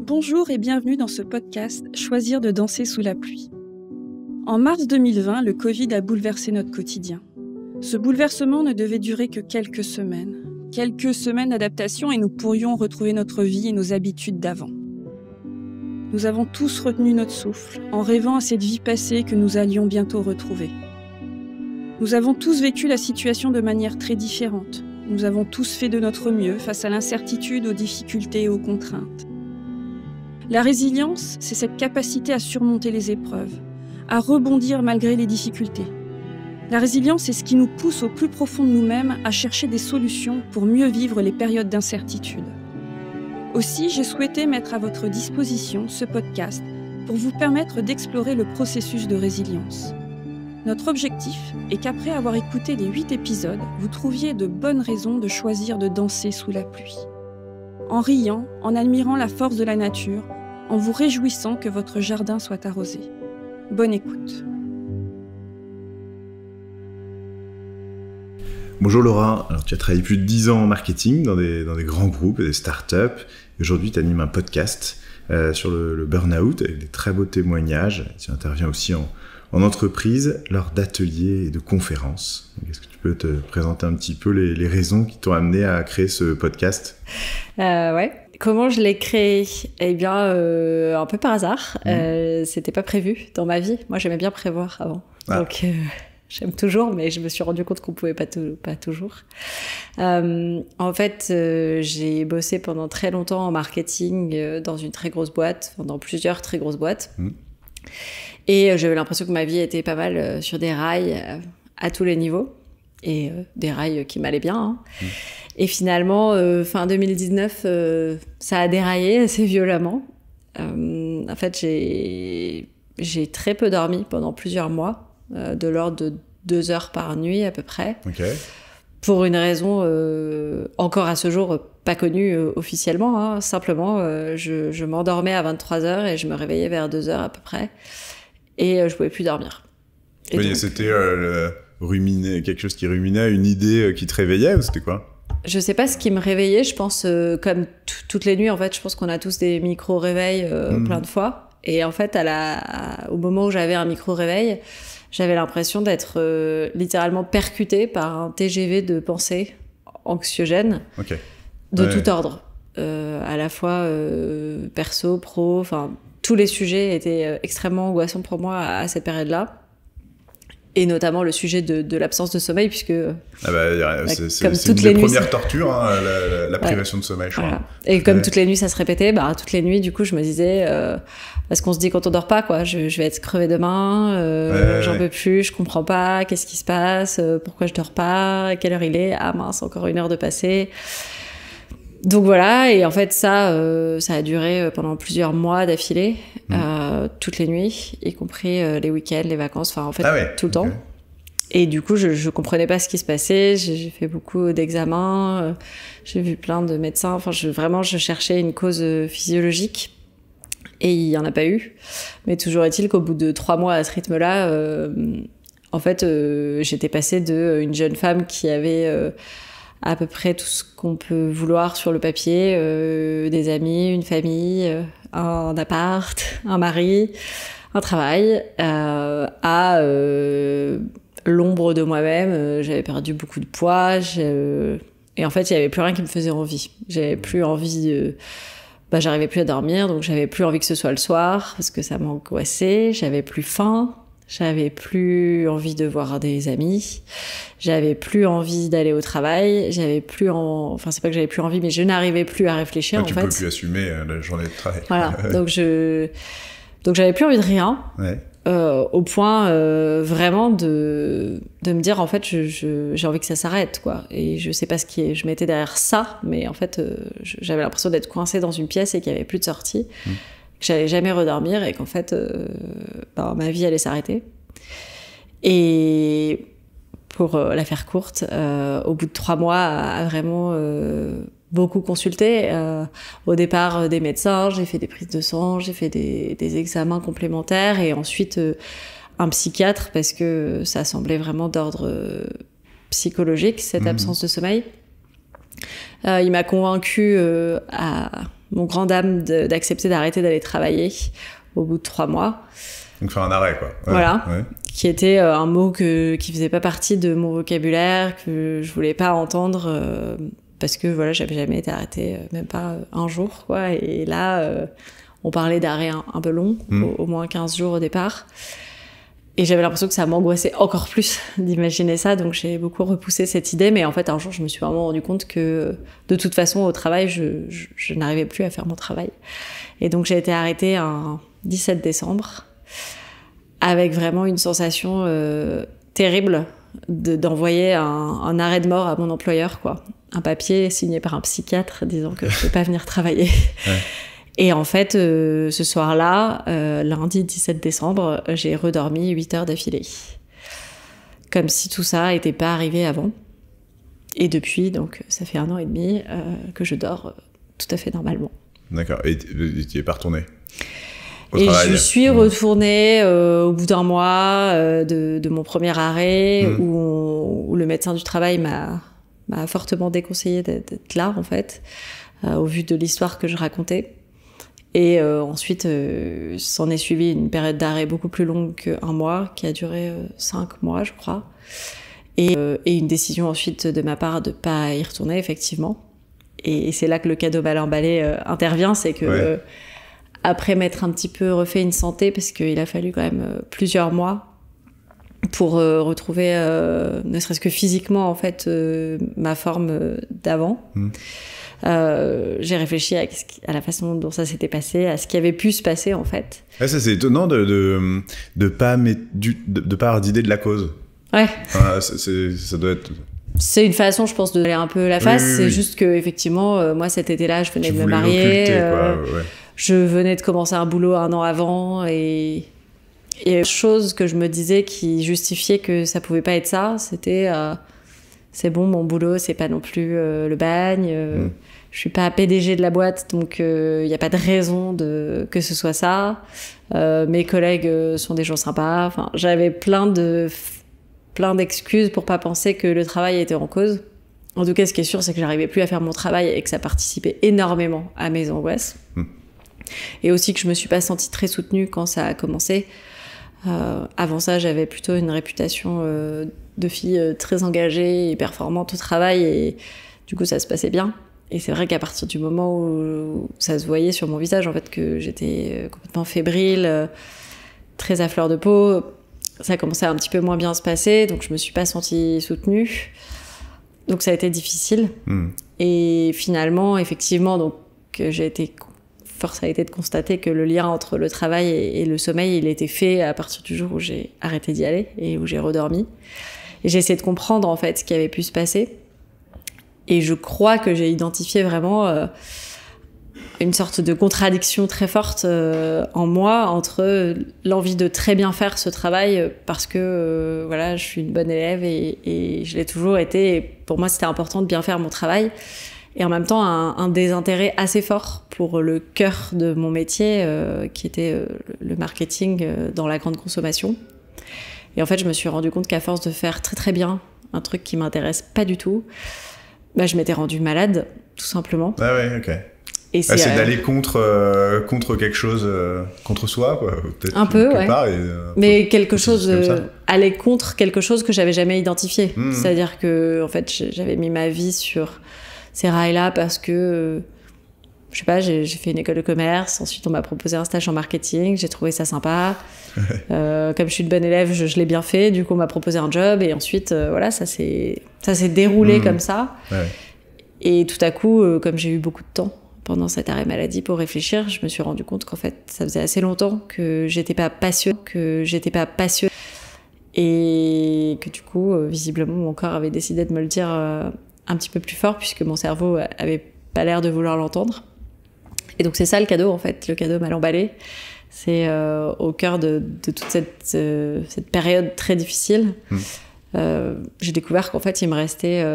Bonjour et bienvenue dans ce podcast « Choisir de danser sous la pluie ». En mars 2020, le Covid a bouleversé notre quotidien. Ce bouleversement ne devait durer que quelques semaines. Quelques semaines d'adaptation et nous pourrions retrouver notre vie et nos habitudes d'avant. Nous avons tous retenu notre souffle, en rêvant à cette vie passée que nous allions bientôt retrouver. Nous avons tous vécu la situation de manière très différente. Nous avons tous fait de notre mieux face à l'incertitude, aux difficultés et aux contraintes. La résilience, c'est cette capacité à surmonter les épreuves, à rebondir malgré les difficultés. La résilience, c'est ce qui nous pousse au plus profond de nous-mêmes à chercher des solutions pour mieux vivre les périodes d'incertitude. Aussi, j'ai souhaité mettre à votre disposition ce podcast pour vous permettre d'explorer le processus de résilience. Notre objectif est qu'après avoir écouté les 8 épisodes, vous trouviez de bonnes raisons de choisir de danser sous la pluie. En riant, en admirant la force de la nature, en vous réjouissant que votre jardin soit arrosé. Bonne écoute. Bonjour Laura, alors tu as travaillé plus de 10 ans en marketing dans des grands groupes et des startups. Et aujourd'hui, tu animes un podcast sur le burn-out avec des très beaux témoignages. Tu interviens aussi en entreprise lors d'ateliers et de conférences. Est-ce que tu peux te présenter un petit peu les raisons qui t'ont amené à créer ce podcast ? Ouais. Comment je l'ai créé ? Eh bien, un peu par hasard. C'était pas prévu dans ma vie. Moi, j'aimais bien prévoir avant. Donc, j'aime toujours, mais je me suis rendu compte qu'on pouvait pas toujours. En fait, j'ai bossé pendant très longtemps en marketing dans une très grosse boîte, dans plusieurs très grosses boîtes. Et j'avais l'impression que ma vie était pas mal sur des rails à tous les niveaux. Et des rails qui m'allaient bien. Hein. Et finalement, fin 2019, ça a déraillé assez violemment. En fait, j'ai très peu dormi pendant plusieurs mois, de l'ordre de 2 heures par nuit à peu près. Okay. Pour une raison encore à ce jour pas connue officiellement. Hein. Simplement, je m'endormais à 23h et je me réveillais vers 2h à peu près. Et je pouvais plus dormir. Et oui, donc, c'était quelque chose qui ruminait, une idée qui te réveillait ou c'était quoi ? Je sais pas ce qui me réveillait, je pense comme toutes les nuits en fait, je pense qu'on a tous des micro-réveils plein de fois. Et en fait, au moment où j'avais un micro-réveil, j'avais l'impression d'être littéralement percutée par un TGV de pensée anxiogène de tout ordre. À la fois perso, pro, enfin tous les sujets étaient extrêmement angoissants pour moi à cette période-là. Et notamment le sujet de l'absence de sommeil, puisque c'est une des premières tortures, hein, la privation de sommeil, je crois. Et comme toutes les nuits, ça se répétait, toutes les nuits, du coup, je me disais, parce qu'on se dit quand on dort pas, quoi, je vais être crevée demain, j'en peux plus, je comprends pas, qu'est-ce qui se passe, pourquoi je dors pas, quelle heure il est, ah mince, encore 1 heure de passé. Donc voilà, et en fait ça a duré pendant plusieurs mois d'affilée, toutes les nuits, y compris les week-ends, les vacances, enfin en fait tout le temps. Et du coup je comprenais pas ce qui se passait, j'ai fait beaucoup d'examens, j'ai vu plein de médecins, enfin je cherchais une cause physiologique et il y en a pas eu. Mais toujours est-il qu'au bout de 3 mois à ce rythme-là, en fait j'étais passée d'une jeune femme qui avait à peu près tout ce qu'on peut vouloir sur le papier, des amis, une famille, un appart, un mari, un travail, à l'ombre de moi-même. J'avais perdu beaucoup de poids, et en fait, il n'y avait plus rien qui me faisait envie. J'avais plus envie j'arrivais plus à dormir, donc j'avais plus envie que ce soit le soir, parce que ça m'angoissait, j'avais plus faim. J'avais plus envie de voir des amis, j'avais plus envie d'aller au travail, enfin c'est pas que j'avais plus envie, mais je n'arrivais plus à réfléchir en fait. Tu peux plus assumer la journée de travail. Voilà, donc j'avais plus envie de rien, au point vraiment de me dire en fait j'ai envie que ça s'arrête quoi. Et je sais pas je m'étais derrière ça, mais en fait j'avais l'impression d'être coincée dans une pièce et qu'il y avait plus de sortie. Que j'allais jamais redormir et qu'en fait ma vie allait s'arrêter. Et pour la faire courte, au bout de 3 mois à vraiment beaucoup consulté, au départ des médecins, j'ai fait des prises de sang, j'ai fait des examens complémentaires et ensuite un psychiatre parce que ça semblait vraiment d'ordre psychologique cette absence de sommeil. Il m'a convaincue mon grand dame d'accepter d'arrêter d'aller travailler au bout de 3 mois. Donc faire un arrêt, quoi. Voilà. Qui était un mot qui faisait pas partie de mon vocabulaire, que je voulais pas entendre parce que voilà, j'avais jamais été arrêtée, même pas un jour, quoi. Et là, on parlait d'arrêt un peu long, au moins 15 jours au départ. Et j'avais l'impression que ça m'angoissait encore plus d'imaginer ça, donc j'ai beaucoup repoussé cette idée. Mais en fait, un jour, je me suis vraiment rendu compte que de toute façon, au travail, je n'arrivais plus à faire mon travail. Et donc j'ai été arrêtée un 17 décembre. Avec vraiment une sensation terrible d'envoyer un arrêt de mort à mon employeur, quoi. Un papier signé par un psychiatre disant que je ne peux pas venir travailler. Ouais. Et en fait, ce soir-là, lundi 17 décembre, j'ai redormi 8 heures d'affilée. Comme si tout ça n'était pas arrivé avant. Et depuis, donc, ça fait 1 an et demi que je dors tout à fait normalement. D'accord. Et tu n'y es pas retournée ? Et je suis retournée au bout d'1 mois de mon premier arrêt où le médecin du travail m'a fortement déconseillé d'être là, en fait, au vu de l'histoire que je racontais. Et ensuite, s'en est suivi une période d'arrêt beaucoup plus longue qu'1 mois, qui a duré 5 mois, je crois. Et une décision ensuite de ma part de ne pas y retourner, effectivement. Et c'est là que le cadeau mal emballé intervient, c'est que... Ouais. Après m'être un petit peu refait une santé, parce qu'il a fallu quand même plusieurs mois pour retrouver, ne serait-ce que physiquement, en fait, ma forme d'avant. J'ai réfléchi à la façon dont ça s'était passé, à ce qui avait pu se passer, en fait. Ouais, ça, c'est étonnant de pas avoir d'idée de la cause. Ouais. Enfin, ça doit être... C'est une façon, je pense, de donner un peu la face. Oui. C'est juste que, effectivement, moi, cet été-là, je venais de me marier. Ouais. Je venais de commencer un boulot 1 an avant et chose que je me disais qui justifiait que ça pouvait pas être ça, c'était c'est bon, mon boulot, c'est pas non plus le bagne. Je suis pas PDG de la boîte, donc y a pas de raison que ce soit ça. Mes collègues sont des gens sympas. Enfin, j'avais plein d'excuses pour pas penser que le travail était en cause. En tout cas, ce qui est sûr, c'est que j'arrivais plus à faire mon travail et que ça participait énormément à mes angoisses. Et aussi que je me suis pas sentie très soutenue quand ça a commencé. Avant ça, j'avais plutôt une réputation de fille très engagée et performante au travail, et du coup, ça se passait bien. Et c'est vrai qu'à partir du moment où ça se voyait sur mon visage, en fait, que j'étais complètement fébrile, très à fleur de peau, ça commençait à un petit peu moins bien se passer, donc je me suis pas sentie soutenue. Donc ça a été difficile. Et finalement, effectivement, donc force a été de constater que le lien entre le travail et le sommeil, il était fait à partir du jour où j'ai arrêté d'y aller et où j'ai redormi. Et j'ai essayé de comprendre, en fait, ce qui avait pu se passer. Et je crois que j'ai identifié vraiment une sorte de contradiction très forte en moi entre l'envie de très bien faire ce travail parce que voilà, je suis une bonne élève et je l'ai toujours été. Et pour moi, c'était important de bien faire mon travail. Et en même temps, un désintérêt assez fort pour le cœur de mon métier, qui était le marketing dans la grande consommation. Et en fait, je me suis rendu compte qu'à force de faire très très bien un truc qui m'intéresse pas du tout, je m'étais rendue malade, tout simplement. Ah ouais, ok. Et c'est d'aller contre quelque chose, contre soi, quoi. Peut-être un peu, ouais. Mais quelque chose, aller contre quelque chose que j'avais jamais identifié. C'est-à-dire que, en fait, j'avais mis ma vie sur ces rails-là parce que, je sais pas, j'ai fait une école de commerce, ensuite on m'a proposé un stage en marketing, j'ai trouvé ça sympa. Comme je suis une bonne élève, je l'ai bien fait, du coup on m'a proposé un job et ensuite, voilà, ça s'est déroulé comme ça. Ouais. Et tout à coup, comme j'ai eu beaucoup de temps pendant cet arrêt maladie pour réfléchir, je me suis rendu compte qu'en fait, ça faisait assez longtemps que j'étais pas passionnée, et que du coup, visiblement, mon corps avait décidé de me le dire un petit peu plus fort, puisque mon cerveau avait pas l'air de vouloir l'entendre. Et donc c'est ça le cadeau, en fait, le cadeau mal emballé. C'est au cœur de toute cette période très difficile. J'ai découvert qu'en fait, il me restait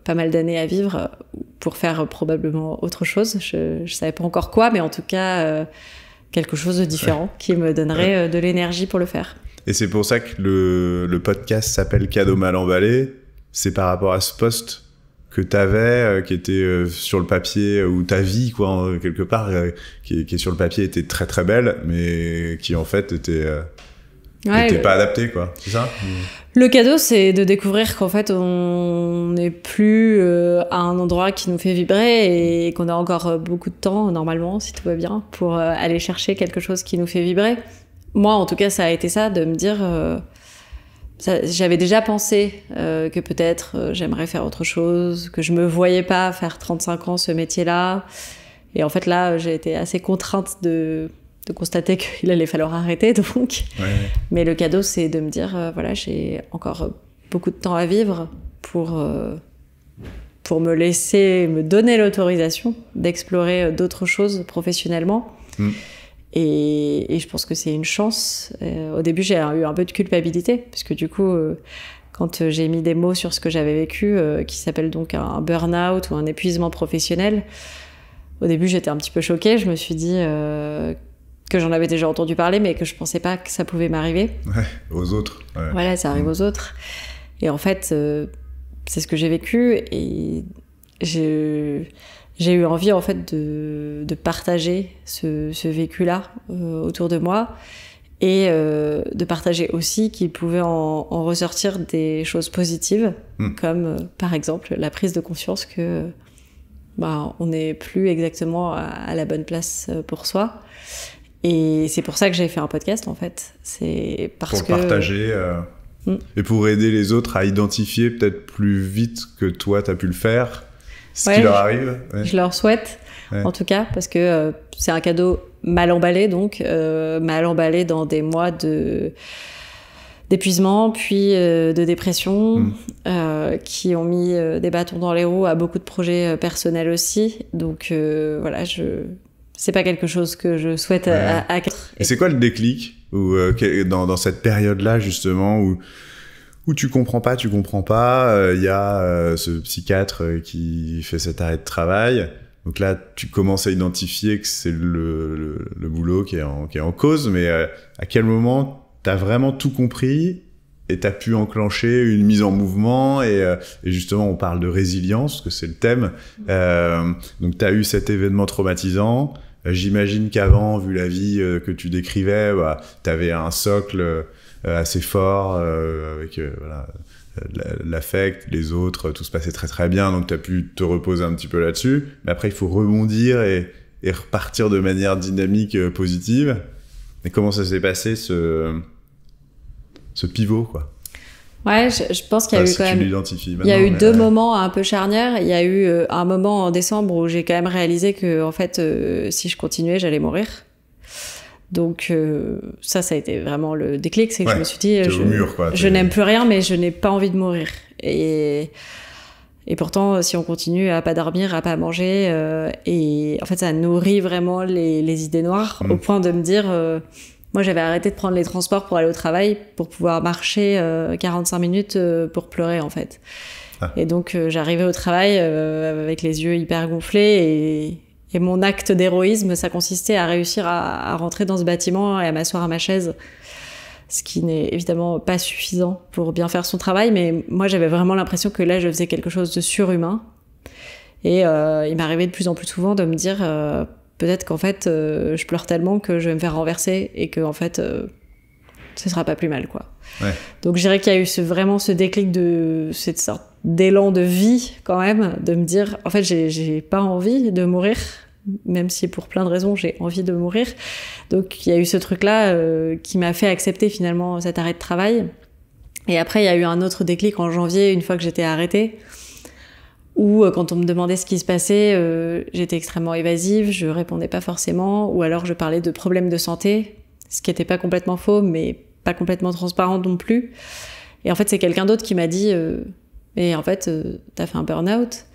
pas mal d'années à vivre pour faire probablement autre chose. Je savais pas encore quoi, mais en tout cas, quelque chose de différent qui me donnerait de l'énergie pour le faire. Et c'est pour ça que le podcast s'appelle Cadeau mal emballé. C'est par rapport à ce post que t'avais, qui était sur le papier, ou ta vie, quoi, quelque part, qui est sur le papier était très très belle, mais qui en fait était pas adaptée, quoi. C'est ça? Le cadeau, c'est de découvrir qu'en fait, on n'est plus à un endroit qui nous fait vibrer et qu'on a encore beaucoup de temps, normalement, si tout va bien, pour aller chercher quelque chose qui nous fait vibrer. Moi, en tout cas, ça a été ça, de me dire... j'avais déjà pensé que peut-être j'aimerais faire autre chose, que je me voyais pas faire 35 ans ce métier-là. Et en fait, là, j'ai été assez contrainte de constater qu'il allait falloir arrêter, donc. Ouais. Mais le cadeau, c'est de me dire, voilà, j'ai encore beaucoup de temps à vivre pour me donner l'autorisation d'explorer d'autres choses professionnellement. Et je pense que c'est une chance. Au début, j'ai eu un peu de culpabilité, parce que du coup, quand j'ai mis des mots sur ce que j'avais vécu, qui s'appelle donc un burn-out ou un épuisement professionnel, au début, j'étais un petit peu choquée. Je me suis dit que j'en avais déjà entendu parler, mais que je pensais pas que ça pouvait m'arriver. Ouais, aux autres. Ouais. Voilà, ça arrive aux autres. Et en fait, c'est ce que j'ai vécu, et j'ai eu envie en fait de partager ce vécu-là autour de moi, et de partager aussi qu'il pouvait en ressortir des choses positives, comme par exemple la prise de conscience que on n'est plus exactement à la bonne place pour soi. Et c'est pour ça que j'ai fait un podcast, en fait. C'est parce pour partager et pour aider les autres à identifier peut-être plus vite que toi t'as pu le faire ce qui leur arrive. Ouais. Je leur souhaite, en tout cas, parce que c'est un cadeau mal emballé, donc mal emballé dans des mois d'épuisement, puis de dépression, qui ont mis des bâtons dans les roues à beaucoup de projets personnels aussi. Donc voilà, c'est pas quelque chose que je souhaite à Et c'est quoi le déclic dans cette période-là, justement, où tu comprends pas, il y a ce psychiatre qui fait cet arrêt de travail. Donc là, tu commences à identifier que c'est le boulot qui est en cause, mais à quel moment t'as vraiment tout compris et t'as pu enclencher une mise en mouvement, et justement, on parle de résilience, que c'est le thème. Donc t'as eu cet événement traumatisant. J'imagine qu'avant, vu la vie que tu décrivais, t'avais un socle assez fort avec l'affect, les autres, tout se passait très très bien, donc tu as pu te reposer un petit peu là-dessus. Mais après, il faut rebondir et repartir de manière dynamique, positive. Et comment ça s'est passé, ce pivot, quoi? Ouais, je pense qu'il y a eu quand même... Il y a eu deux moments un peu charnières. Il y a eu un moment en décembre où j'ai quand même réalisé que, en fait, si je continuais, j'allais mourir. Donc ça a été vraiment le déclic, c'est que je me suis dit je n'aime plus rien, mais je n'ai pas envie de mourir, et pourtant si on continue à pas dormir, à pas manger, et en fait ça nourrit vraiment les idées noires, au point de me dire moi j'avais arrêté de prendre les transports pour aller au travail pour pouvoir marcher 45 minutes pour pleurer, en fait. Et donc j'arrivais au travail avec les yeux hyper gonflés, et mon acte d'héroïsme, ça consistait à réussir à rentrer dans ce bâtiment et à m'asseoir à ma chaise. Ce qui n'est évidemment pas suffisant pour bien faire son travail, mais moi j'avais vraiment l'impression que là je faisais quelque chose de surhumain. Et il m'arrivait de plus en plus souvent de me dire peut-être qu'en fait je pleure tellement que je vais me faire renverser, et que en fait ce sera pas plus mal, quoi. Ouais. Donc je dirais qu'il y a eu vraiment ce déclic de cette sorte d'élan de vie, quand même, de me dire en fait j'ai pas envie de mourir, même si pour plein de raisons j'ai envie de mourir. Donc il y a eu ce truc là qui m'a fait accepter finalement cet arrêt de travail. Et après il y a eu un autre déclic en janvier, une fois que j'étais arrêtée, où quand on me demandait ce qui se passait, j'étais extrêmement évasive, je répondais pas forcément, ou alors je parlais de problèmes de santé, ce qui était pas complètement faux, mais pas complètement transparent non plus. Et en fait c'est quelqu'un d'autre qui m'a dit et en fait, t'as fait un burn-out.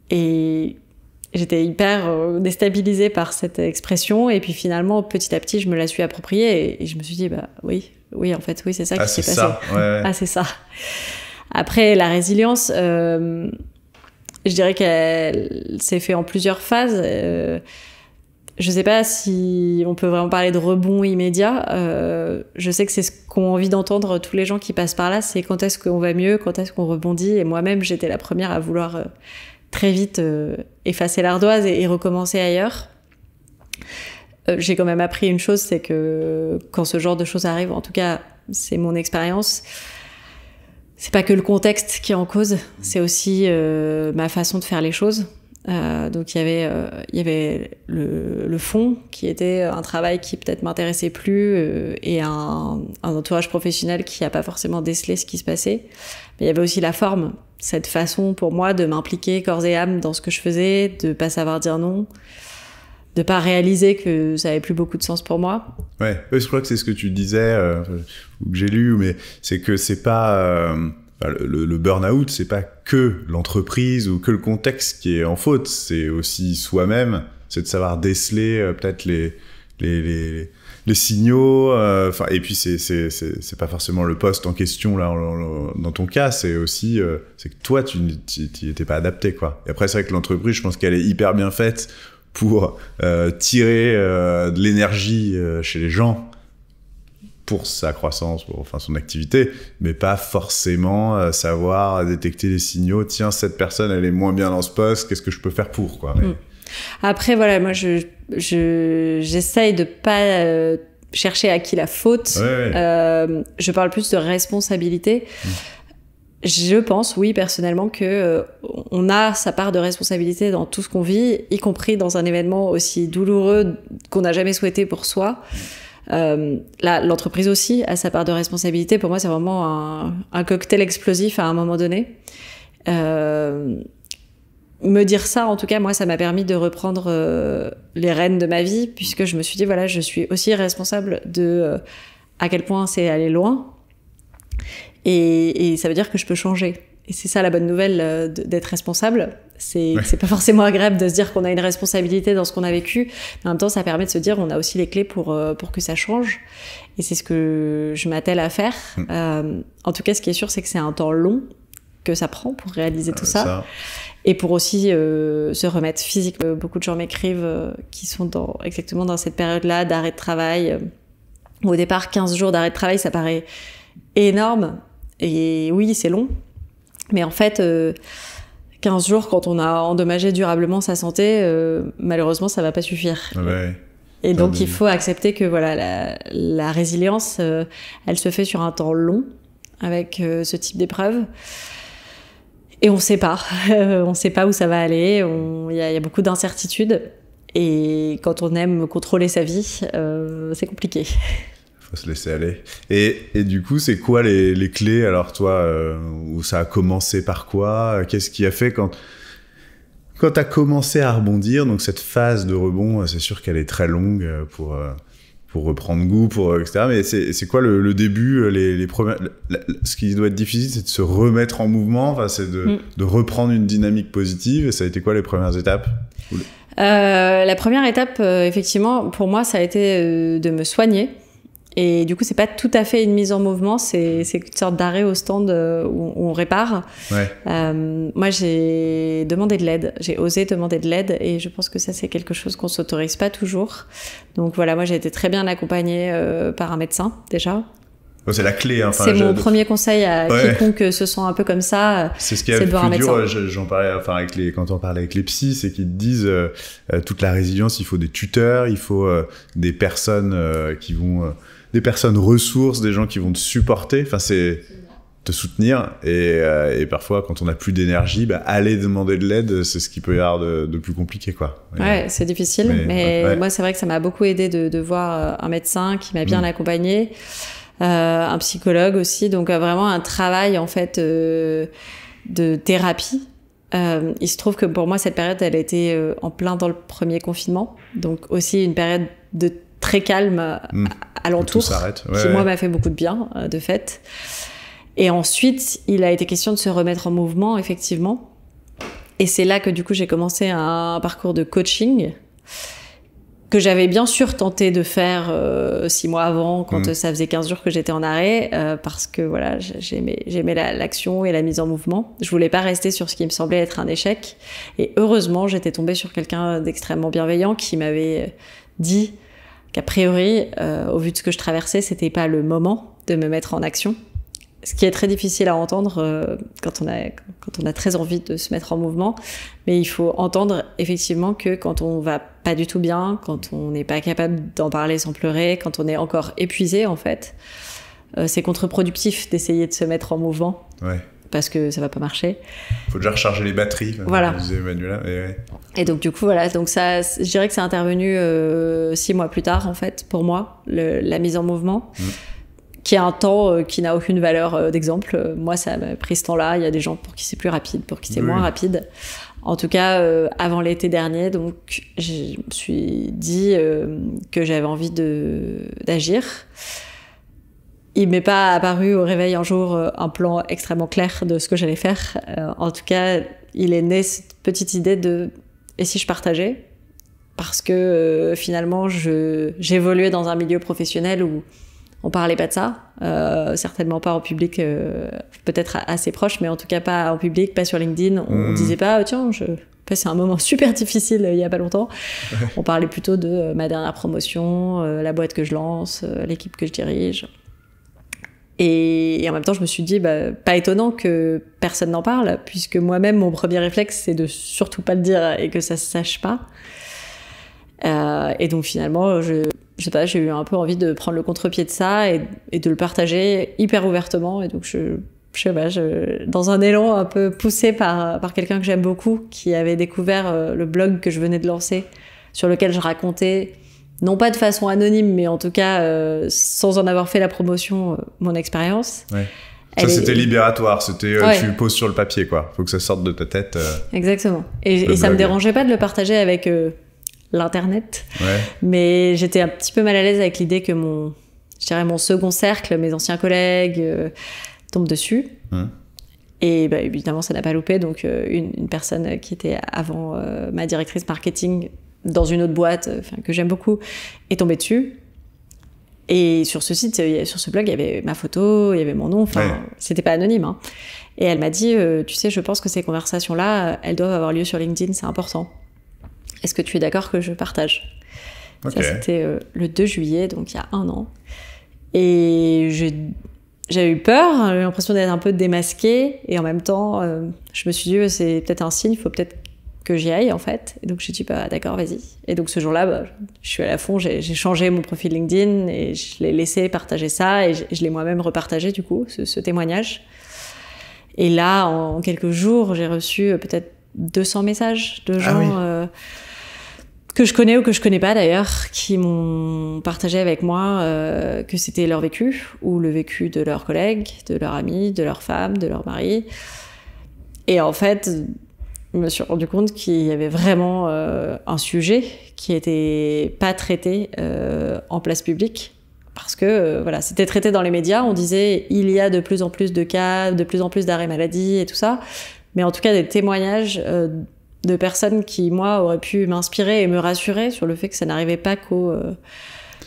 Et j'étais hyper déstabilisée par cette expression. Et puis finalement, petit à petit, je me la suis appropriée. Et je me suis dit, oui, en fait, oui, c'est ça qui s'est passé. Ouais. Ah, c'est ça. Après, la résilience, je dirais qu'elle s'est fait en plusieurs phases. je sais pas si on peut vraiment parler de rebond immédiat. Je sais que c'est ce qu'ont envie d'entendre tous les gens qui passent par là, c'est quand est-ce qu'on va mieux, quand est-ce qu'on rebondit. Et moi-même, j'étais la première à vouloir très vite effacer l'ardoise et recommencer ailleurs. J'ai quand même appris une chose, c'est que quand ce genre de choses arrive, en tout cas, c'est mon expérience, c'est pas que le contexte qui est en cause, c'est aussi ma façon de faire les choses. Donc il y avait le fond qui était un travail qui peut-être m'intéressait plus et un entourage professionnel qui a pas forcément décelé ce qui se passait. Mais il y avait aussi la forme, cette façon pour moi de m'impliquer corps et âme dans ce que je faisais, de pas savoir dire non, de pas réaliser que ça avait plus beaucoup de sens pour moi. Ouais, je crois que c'est ce que tu disais ou que j'ai lu, mais c'est que c'est pas le burn-out, c'est pas que l'entreprise ou que le contexte qui est en faute, c'est aussi soi-même, c'est de savoir déceler peut-être les signaux, et puis c'est pas forcément le poste en question là dans ton cas, c'est aussi c'est que toi tu étais pas adapté quoi. Et après c'est vrai que l'entreprise, je pense qu'elle est hyper bien faite pour tirer de l'énergie chez les gens pour sa croissance, pour son activité, mais pas forcément savoir détecter les signaux. Tiens, cette personne, elle est moins bien dans ce poste, qu'est-ce que je peux faire pour, quoi. Mais... Après, voilà, moi, j'essaye de pas chercher à qui la faute. Ouais. Je parle plus de responsabilité. Je pense, oui, personnellement, que on a sa part de responsabilité dans tout ce qu'on vit, y compris dans un événement aussi douloureux qu'on n'a jamais souhaité pour soi. Là, l'entreprise aussi a sa part de responsabilité. Pour moi, c'est vraiment un cocktail explosif à un moment donné. Me dire ça, en tout cas, moi, ça m'a permis de reprendre les rênes de ma vie, puisque je me suis dit, voilà, je suis aussi responsable de à quel point c'est aller loin. Et ça veut dire que je peux changer. Et c'est ça la bonne nouvelle d'être responsable. C'est que c'est pas forcément agréable de se dire qu'on a une responsabilité dans ce qu'on a vécu. Mais en même temps, ça permet de se dire on a aussi les clés pour que ça change. Et c'est ce que je m'attelle à faire. En tout cas, ce qui est sûr, c'est que c'est un temps long que ça prend pour réaliser tout ça. Et pour aussi se remettre physiquement. Beaucoup de gens m'écrivent qui sont exactement dans cette période-là d'arrêt de travail. Au départ, 15 jours d'arrêt de travail, ça paraît énorme. Et oui, c'est long. Mais en fait, 15 jours, quand on a endommagé durablement sa santé, malheureusement, ça va pas suffire. Ouais. Et donc, il faut accepter que voilà, la résilience, elle se fait sur un temps long, avec ce type d'épreuve. Et on sait pas. On sait pas où ça va aller. Il y a beaucoup d'incertitudes. Et quand on aime contrôler sa vie, c'est compliqué. Faut se laisser aller. Et du coup, c'est quoi les clés, alors toi, où ça a commencé par quoi? Qu'est-ce qui a fait quand t'as commencé à rebondir? Donc cette phase de rebond, c'est sûr qu'elle est très longue pour reprendre goût, etc. Mais c'est quoi le début, les premières... Ce qui doit être difficile, c'est de se remettre en mouvement, enfin, c'est de reprendre une dynamique positive. Et ça a été quoi les premières étapes? La première étape, effectivement, pour moi, ça a été de me soigner. Et du coup, c'est pas tout à fait une mise en mouvement, c'est une sorte d'arrêt au stand où on répare. Ouais. Moi, j'ai demandé de l'aide, j'ai osé demander de l'aide, et je pense que ça, c'est quelque chose qu'on s'autorise pas toujours. Donc voilà, moi, j'ai été très bien accompagnée par un médecin, déjà. Oh, c'est la clé. Hein. Enfin, c'est mon premier conseil à quiconque se sent un peu comme ça. C'est ce qui est le plus dur. J'en parlais, enfin, quand on parle avec les psys, c'est qu'ils te disent toute la résilience, il faut des tuteurs, il faut des personnes qui vont... des personnes ressources, des gens qui vont te supporter, enfin c'est te soutenir, et parfois quand on n'a plus d'énergie, aller demander de l'aide, c'est ce qui peut y avoir de plus compliqué, quoi. Ouais, c'est difficile, mais moi c'est vrai que ça m'a beaucoup aidé de voir un médecin qui m'a bien accompagnée, un psychologue aussi, donc vraiment un travail en fait de thérapie. Il se trouve que pour moi cette période elle a été en plein dans le premier confinement, donc aussi une période de très calme alentour, qui moi m'a fait beaucoup de bien, de fait. Et ensuite, il a été question de se remettre en mouvement, effectivement. Et c'est là que du coup, j'ai commencé un parcours de coaching que j'avais bien sûr tenté de faire 6 mois avant, quand ça faisait 15 jours que j'étais en arrêt, parce que voilà, j'aimais l'action et la mise en mouvement. Je voulais pas rester sur ce qui me semblait être un échec. Et heureusement, j'étais tombée sur quelqu'un d'extrêmement bienveillant qui m'avait dit qu'a priori, au vu de ce que je traversais, c'était pas le moment de me mettre en action. Ce qui est très difficile à entendre quand on a très envie de se mettre en mouvement. Mais il faut entendre effectivement que quand on va pas du tout bien, quand on n'est pas capable d'en parler sans pleurer, quand on est encore épuisé en fait, c'est contre-productif d'essayer de se mettre en mouvement. Ouais. Parce que ça va pas marcher. Faut déjà recharger les batteries, voilà. Comme disait Manuela. Et donc du coup voilà, donc ça, je dirais que c'est intervenu 6 mois plus tard en fait pour moi, la mise en mouvement. Qui est un temps qui n'a aucune valeur d'exemple. Moi, ça m'a pris ce temps-là. Il y a des gens pour qui c'est plus rapide, pour qui c'est moins rapide. En tout cas, avant l'été dernier, donc, je me suis dit que j'avais envie d'agir. Il m'est pas apparu au réveil un jour un plan extrêmement clair de ce que j'allais faire. En tout cas, il est né cette petite idée de « et si je partageais ?» Parce que finalement, j'évoluais dans un milieu professionnel où on parlait pas de ça, certainement pas en public, peut-être assez proche, mais en tout cas pas en public, pas sur LinkedIn. On disait pas, tiens, c'est un moment super difficile il y a pas longtemps. On parlait plutôt de ma dernière promotion, la boîte que je lance, l'équipe que je dirige. Et en même temps, je me suis dit, pas étonnant que personne n'en parle, puisque moi-même, mon premier réflexe, c'est de surtout pas le dire et que ça se sache pas. Et donc finalement, je sais pas, j'ai eu un peu envie de prendre le contre-pied de ça et de le partager hyper ouvertement. Et donc je sais pas, dans un élan un peu poussé par quelqu'un que j'aime beaucoup, qui avait découvert le blog que je venais de lancer, sur lequel je racontais, non pas de façon anonyme, mais en tout cas sans en avoir fait la promotion, mon expérience. Ouais. Ça, c'était libératoire, c'était tu le poses sur le papier, quoi. Faut que ça sorte de ta tête. Exactement. Et ça me dérangeait pas de le partager avec l'internet, mais j'étais un petit peu mal à l'aise avec l'idée que mon second cercle, mes anciens collègues, tombent dessus. Et évidemment, ça n'a pas loupé. Donc, une personne qui était avant ma directrice marketing dans une autre boîte, que j'aime beaucoup, est tombée dessus. Et sur ce site, sur ce blog, il y avait ma photo, il y avait mon nom. C'était pas anonyme. Hein. Et elle m'a dit, tu sais, je pense que ces conversations-là, elles doivent avoir lieu sur LinkedIn, c'est important. Est-ce que tu es d'accord que je partage ? Ça, c'était le 2 juillet, donc il y a 1 an. Et j'ai eu peur, j'ai l'impression d'être un peu démasquée. Et en même temps, je me suis dit, c'est peut-être un signe, il faut peut-être que j'y aille, en fait. Et donc, j'ai dit, d'accord, vas-y. Et donc, ce jour-là, je suis allée à fond, j'ai changé mon profil LinkedIn et je l'ai laissé partager ça. Et je l'ai moi-même repartagé, du coup, ce témoignage. Et là, en quelques jours, j'ai reçu peut-être 200 messages de gens... que je connais ou que je connais pas d'ailleurs, qui m'ont partagé avec moi que c'était leur vécu, ou le vécu de leurs collègues, de leurs amis, de leurs femmes, de leurs maris. Et en fait, je me suis rendu compte qu'il y avait vraiment un sujet qui était pas traité en place publique. Parce que c'était traité dans les médias, on disait il y a de plus en plus de cas, de plus en plus d'arrêts maladie et tout ça. Mais en tout cas, des témoignages de personnes qui, moi, auraient pu m'inspirer et me rassurer sur le fait que ça n'arrivait pas qu'au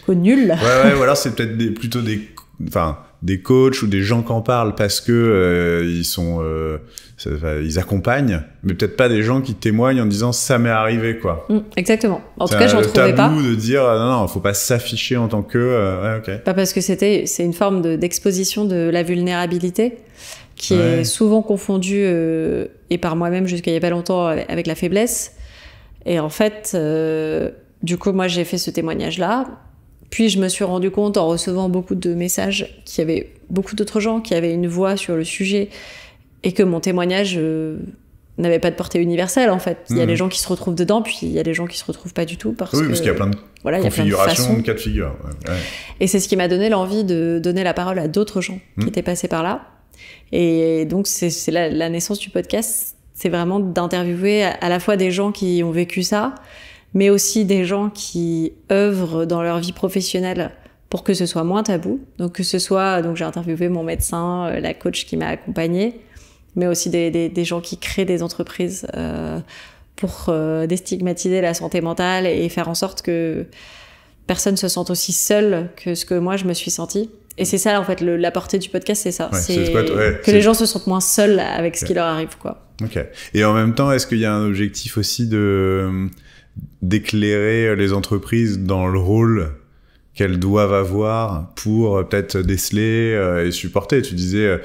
nul. Ou alors c'est peut-être plutôt des coachs ou des gens qui en parlent parce que ils accompagnent, mais peut-être pas des gens qui témoignent en disant ça m'est arrivé, quoi. Exactement. En tout cas, j'en trouvais pas. C'est un tabou de dire non, faut pas s'afficher en tant que. Pas parce que c'est une forme d'exposition de la vulnérabilité qui est souvent confondue, et par moi-même jusqu'à il y a pas longtemps, avec la faiblesse. Et en fait, du coup, moi, j'ai fait ce témoignage-là. Puis, je me suis rendu compte, en recevant beaucoup de messages, qu'il y avait beaucoup d'autres gens qui avaient une voix sur le sujet et que mon témoignage n'avait pas de portée universelle, en fait. Il y a des gens qui se retrouvent dedans, puis il y a des gens qui se retrouvent pas du tout. Parce qu'il y a plein de configurations, de cas de figure. Et c'est ce qui m'a donné l'envie de donner la parole à d'autres gens qui étaient passés par là. Et donc, c'est la naissance du podcast. C'est vraiment d'interviewer à la fois des gens qui ont vécu ça, mais aussi des gens qui œuvrent dans leur vie professionnelle pour que ce soit moins tabou. Donc, j'ai interviewé mon médecin, la coach qui m'a accompagnée, mais aussi des gens qui créent des entreprises pour déstigmatiser la santé mentale et faire en sorte que personne se sente aussi seul que ce que moi je me suis sentie. Et c'est ça en fait la portée du podcast, c'est ça, que les gens se sentent moins seuls avec ce qui leur arrive, quoi. Ok. Et en même temps, est-ce qu'il y a un objectif aussi d'éclairer les entreprises dans le rôle qu'elles doivent avoir pour peut-être déceler et supporter? Tu disais,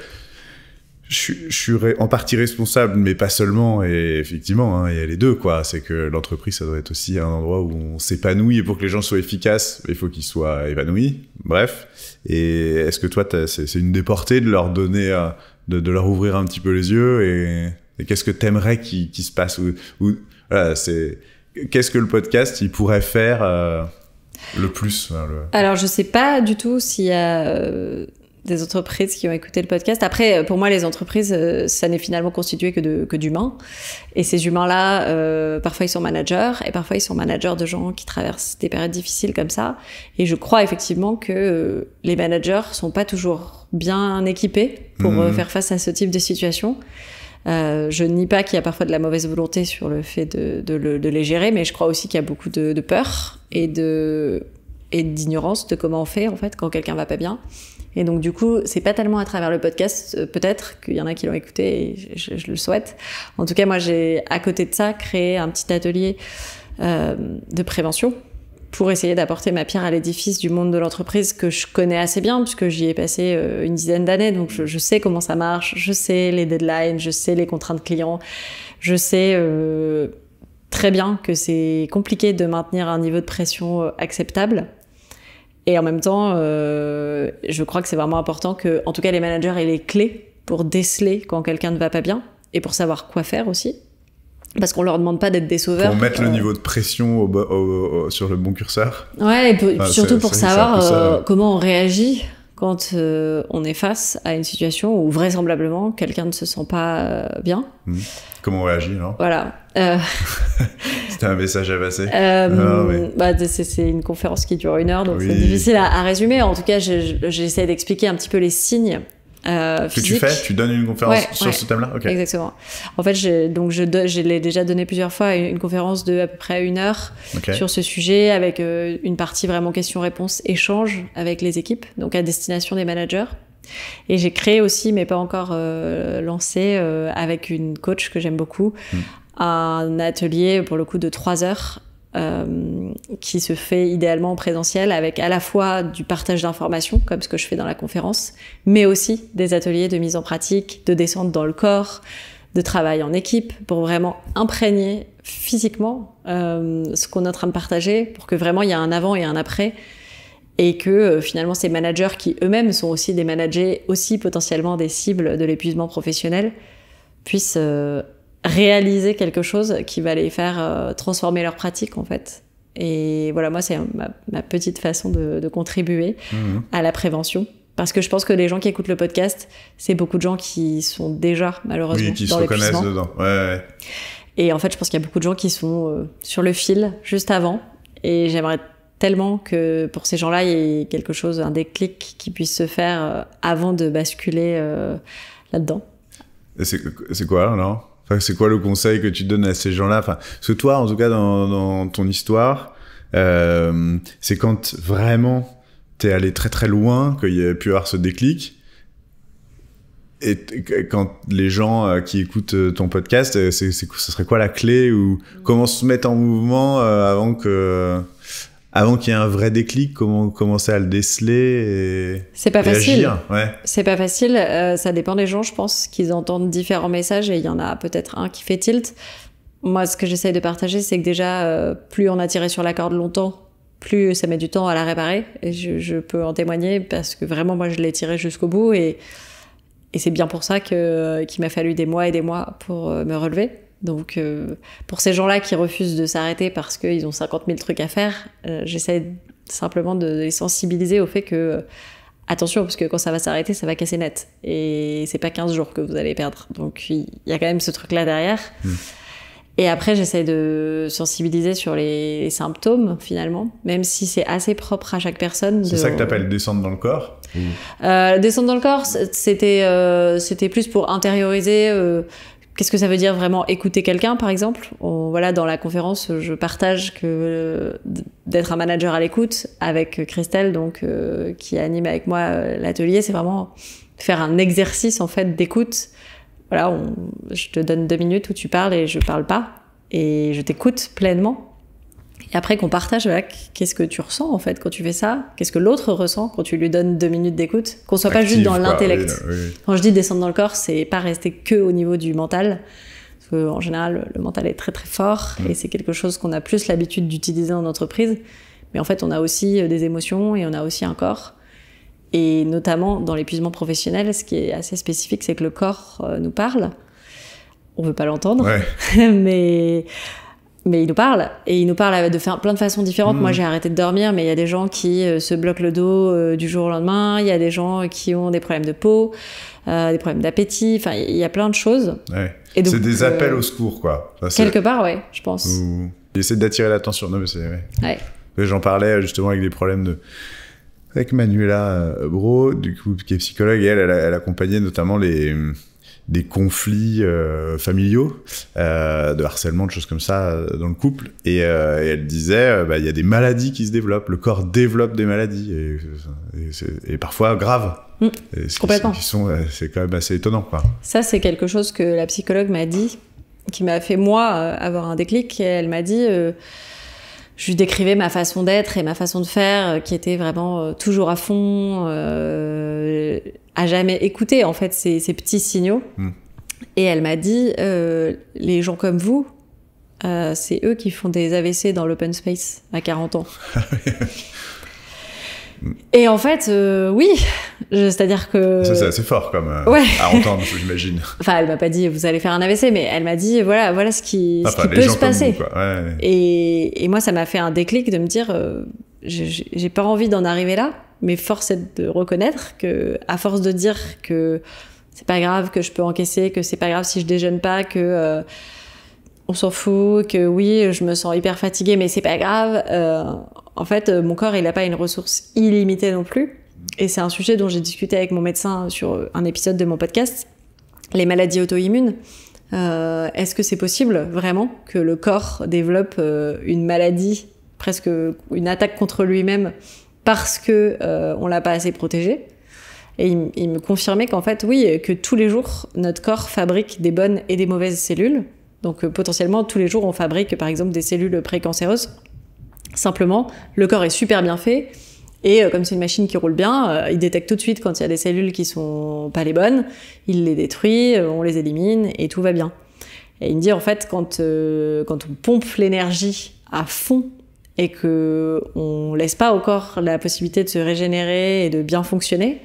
je suis en partie responsable, mais pas seulement. Et effectivement, il y a les deux, quoi. C'est que l'entreprise, ça doit être aussi un endroit où on s'épanouit. Et pour que les gens soient efficaces, il faut qu'ils soient épanouis. Bref. Et est-ce que toi, c'est une des portées de leur donner, de leur ouvrir un petit peu les yeux et qu'est-ce que t'aimerais qu'il se passe voilà, qu'est-ce que le podcast il pourrait faire le plus Alors, je sais pas du tout s'il y a des entreprises qui ont écouté le podcast. Après, pour moi, les entreprises, ça n'est finalement constitué que d'humains. Et ces humains-là, parfois ils sont managers, et parfois ils sont managers de gens qui traversent des périodes difficiles comme ça. Et je crois effectivement que les managers sont pas toujours bien équipés pour faire face à ce type de situation. Je nie pas qu'il y a parfois de la mauvaise volonté sur le fait de les gérer, mais je crois aussi qu'il y a beaucoup de peur et d'ignorance de comment on fait en fait quand quelqu'un va pas bien. Et donc du coup, c'est pas tellement à travers le podcast, peut-être qu'il y en a qui l'ont écouté et je le souhaite. En tout cas, moi j'ai à côté de ça créé un petit atelier de prévention pour essayer d'apporter ma pierre à l'édifice du monde de l'entreprise que je connais assez bien puisque j'y ai passé une dizaine d'années, donc je sais comment ça marche, je sais les deadlines, je sais les contraintes clients, je sais très bien que c'est compliqué de maintenir un niveau de pression acceptable. Et en même temps, je crois que c'est vraiment important que, en tout cas, les managers aient les clés pour déceler quand quelqu'un ne va pas bien et pour savoir quoi faire aussi. Parce qu'on leur demande pas d'être des sauveurs. Pour mettre le niveau de pression sur le bon curseur. Ouais, et surtout pour savoir comment on réagit quand on est face à une situation où vraisemblablement quelqu'un ne se sent pas bien. Comment on réagit, non ? Voilà. C'était un message à passer. C'est une conférence qui dure 1 heure, donc c'est difficile à résumer. En tout cas, j'essaie d'expliquer un petit peu les signes physiques. Tu donnes une conférence sur ce thème-là ? Okay. Exactement. En fait, je l'ai déjà donné plusieurs fois, une conférence de à peu près 1 heure sur ce sujet, avec une partie vraiment questions-réponses, échange avec les équipes, donc à destination des managers. Et j'ai créé aussi, mais pas encore lancé, avec une coach que j'aime beaucoup, un atelier pour le coup de 3 heures qui se fait idéalement en présentiel avec à la fois du partage d'informations comme ce que je fais dans la conférence, mais aussi des ateliers de mise en pratique, de descente dans le corps, de travail en équipe pour vraiment imprégner physiquement ce qu'on est en train de partager pour que vraiment il y ait un avant et un après et que finalement ces managers qui eux-mêmes sont aussi des managers, aussi potentiellement des cibles de l'épuisement professionnel, puissent réaliser quelque chose qui va les faire transformer leur pratique en fait. Et voilà, moi c'est ma petite façon de contribuer à la prévention. Parce que je pense que les gens qui écoutent le podcast, c'est beaucoup de gens qui sont déjà malheureusement qui dans l'épuisement. se reconnaissent dedans. Ouais. Et en fait, je pense qu'il y a beaucoup de gens qui sont sur le fil juste avant. Et j'aimerais tellement que pour ces gens-là, il y ait quelque chose, un déclic qui puisse se faire avant de basculer là-dedans. Et c'est quoi, non ? Enfin, c'est quoi le conseil que tu donnes à ces gens-là ? Enfin, parce que toi, en tout cas, dans ton histoire, c'est quand vraiment t'es allé très très loin qu'il y a pu avoir ce déclic. Et quand les gens qui écoutent ton podcast, ce serait quoi la clé ou comment se mettre en mouvement avant qu'il y ait un vrai déclic, comment commencer à le déceler c'est pas facile. Agir. Ouais. C'est pas facile, ça dépend des gens, je pense qu'ils entendent différents messages et il y en a peut-être un qui fait tilt. Moi, ce que j'essaye de partager, c'est que déjà, plus on a tiré sur la corde longtemps, plus ça met du temps à la réparer. Et je peux en témoigner parce que vraiment, moi, je l'ai tiré jusqu'au bout et c'est bien pour ça qu'il m'a fallu des mois et des mois pour me relever. Donc, pour ces gens-là qui refusent de s'arrêter parce qu'ils ont 50 000 trucs à faire, j'essaie simplement de les sensibiliser au fait que, attention, parce que quand ça va s'arrêter, ça va casser net. Et c'est pas 15 jours que vous allez perdre. Donc, il y a quand même ce truc-là derrière. Et après, j'essaie de sensibiliser sur les symptômes, finalement, même si c'est assez propre à chaque personne. C'est ça que t'appelles descendre dans le corps ? Descendre dans le corps, c'était plus pour intérioriser Qu'est-ce que ça veut dire vraiment écouter quelqu'un, par exemple? Voilà, dans la conférence, je partage que d'être un manager à l'écoute avec Christelle, donc qui anime avec moi l'atelier, c'est vraiment faire un exercice en fait d'écoute. Voilà, je te donne 2 minutes où tu parles et je parle pas, et je t'écoute pleinement. Et après qu'on partage, voilà, qu'est-ce que tu ressens en fait quand tu fais ça? Qu'est-ce que l'autre ressent quand tu lui donnes 2 minutes d'écoute? Qu'on soit pas juste dans l'intellect. Oui. Quand je dis descendre dans le corps, c'est pas rester que au niveau du mental. Parce que, en général, le mental est très très fort et c'est quelque chose qu'on a plus l'habitude d'utiliser en entreprise. Mais en fait, on a aussi des émotions et on a aussi un corps. Et notamment dans l'épuisement professionnel, ce qui est assez spécifique, c'est que le corps nous parle. On veut pas l'entendre, mais il nous parle, et il nous parle de plein de façons différentes. Moi, j'ai arrêté de dormir, mais il y a des gens qui se bloquent le dos du jour au lendemain. Il y a des gens qui ont des problèmes de peau, des problèmes d'appétit. Enfin, il y a plein de choses. Ouais. Et donc, c'est des appels au secours, quoi. Enfin, quelque part, ouais, je pense. Il essaie d'attirer l'attention. Non, mais c'est... Ouais. J'en parlais justement avec des problèmes avec Manuela Bro, du coup, qui est psychologue, et elle accompagnait notamment des conflits familiaux, de harcèlement, de choses comme ça dans le couple, et elle disait il y a des maladies qui se développent, le corps développe des maladies et parfois graves. Complètement. C'est quand même assez étonnant, quoi. Ça, c'est quelque chose que la psychologue m'a dit, qui m'a fait moi avoir un déclic. Elle m'a dit je lui décrivais ma façon d'être et ma façon de faire, qui était vraiment toujours à fond, à jamais écouter en fait ces petits signaux. Et elle m'a dit les gens comme vous, c'est eux qui font des AVC dans l'open space à 40 ans. Et en fait, oui, c'est-à-dire que... Ça, c'est assez fort comme à entendre, j'imagine. Enfin, elle m'a pas dit, vous allez faire un AVC, mais elle m'a dit, voilà ce qui peut se passer. Vous, ouais. Et moi, ça m'a fait un déclic de me dire, j'ai pas envie d'en arriver là, mais force est de reconnaître que, à force de dire que c'est pas grave, que je peux encaisser, que c'est pas grave si je déjeune pas, que on s'en fout, que oui, je me sens hyper fatiguée, mais c'est pas grave. En fait, mon corps, il a pas une ressource illimitée non plus. Et c'est un sujet dont j'ai discuté avec mon médecin sur un épisode de mon podcast, les maladies auto-immunes. Est-ce que c'est possible, vraiment, que le corps développe une maladie, presque une attaque contre lui-même, parce que on l'a pas assez protégé? Et il me confirmait qu'en fait, oui, que tous les jours, notre corps fabrique des bonnes et des mauvaises cellules. Donc potentiellement, tous les jours, on fabrique, par exemple, des cellules précancéreuses. Simplement, le corps est super bien fait, et comme c'est une machine qui roule bien, il détecte tout de suite quand il y a des cellules qui sont pas les bonnes, il les détruit, on les élimine, et tout va bien. Et il me dit, en fait, quand on pompe l'énergie à fond, et qu'on laisse pas au corps la possibilité de se régénérer et de bien fonctionner,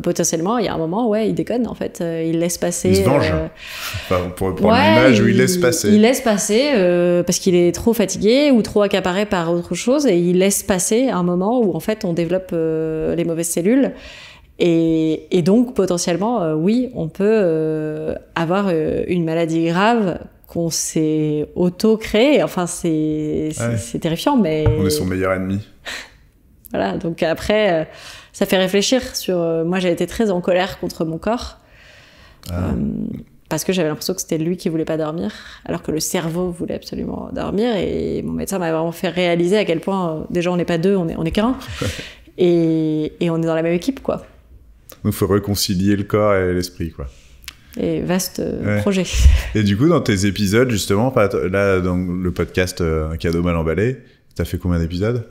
potentiellement, il y a un moment, il déconne, en fait. Il laisse passer... Il se venge. Pour prendre l'image où il laisse passer. Il laisse passer parce qu'il est trop fatigué ou trop accaparé par autre chose, et il laisse passer un moment où, en fait, on développe les mauvaises cellules. Et donc, potentiellement, oui, on peut avoir une maladie grave qu'on s'est auto-créée. Enfin, c'est terrifiant, mais... On est son meilleur ennemi. Voilà, donc après... ça fait réfléchir sur... moi, j'ai été très en colère contre mon corps. Parce que j'avais l'impression que c'était lui qui voulait pas dormir, alors que le cerveau voulait absolument dormir. Et mon médecin m'a vraiment fait réaliser à quel point, déjà, on n'est pas deux, on est qu'un. Et on est dans la même équipe, quoi. Donc, il faut réconcilier le corps et l'esprit, quoi. Et vaste projet. Et du coup, dans tes épisodes, justement, là, dans le podcast Un cadeau mal emballé, t'as fait combien d'épisodes ?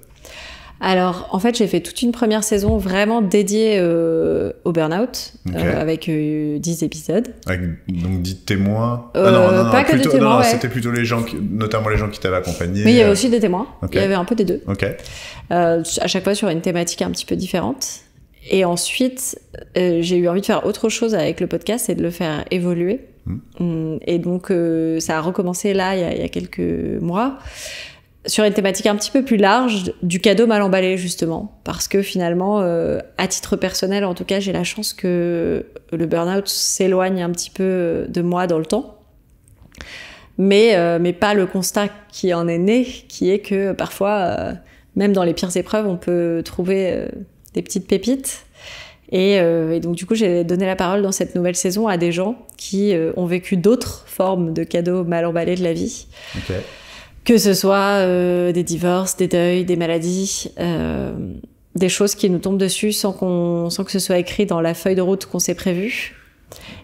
Alors, en fait, j'ai fait toute une première saison vraiment dédiée au burn-out, avec 10 épisodes. Donc 10 témoins non, pas que des témoins, c'était plutôt les gens, notamment les gens qui t'avaient accompagné. Mais il y avait aussi des témoins, il y avait un peu des deux. À chaque fois sur une thématique un petit peu différente. Et ensuite, j'ai eu envie de faire autre chose avec le podcast et de le faire évoluer. Et donc, ça a recommencé là, il y a quelques mois, sur une thématique un petit peu plus large, du cadeau mal emballé, justement. Parce que finalement, à titre personnel, en tout cas, j'ai la chance que le burn-out s'éloigne un petit peu de moi dans le temps. Mais pas le constat qui en est né, qui est que parfois, même dans les pires épreuves, on peut trouver des petites pépites. Et donc du coup, j'ai donné la parole dans cette nouvelle saison à des gens qui ont vécu d'autres formes de cadeaux mal emballés de la vie. Okay. Que ce soit des divorces, des deuils, des maladies, des choses qui nous tombent dessus sans que ce soit écrit dans la feuille de route qu'on s'est prévue.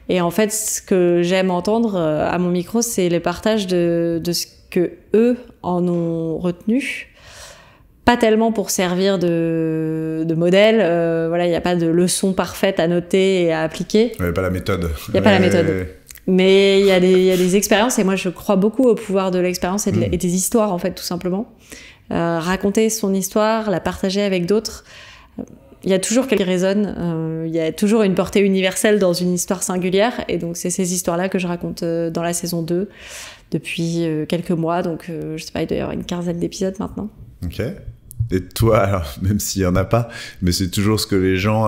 Et en fait, ce que j'aime entendre à mon micro, c'est le partage de ce que eux en ont retenu. Pas tellement pour servir de modèle, voilà, il n'y a pas de leçon parfaite à noter et à appliquer. Il n'y a pas la méthode. Il n'y a pas la méthode. Mais il y a des expériences, et moi je crois beaucoup au pouvoir de l'expérience et des histoires, en fait, tout simplement. Raconter son histoire, la partager avec d'autres, il y a toujours quelque chose qui résonne, il y a toujours une portée universelle dans une histoire singulière, et donc c'est ces histoires-là que je raconte dans la saison 2 depuis quelques mois, donc je sais pas, il doit y avoir une quinzaine d'épisodes maintenant. Ok. Et toi, alors, même s'il y en a pas, mais c'est toujours ce que les gens...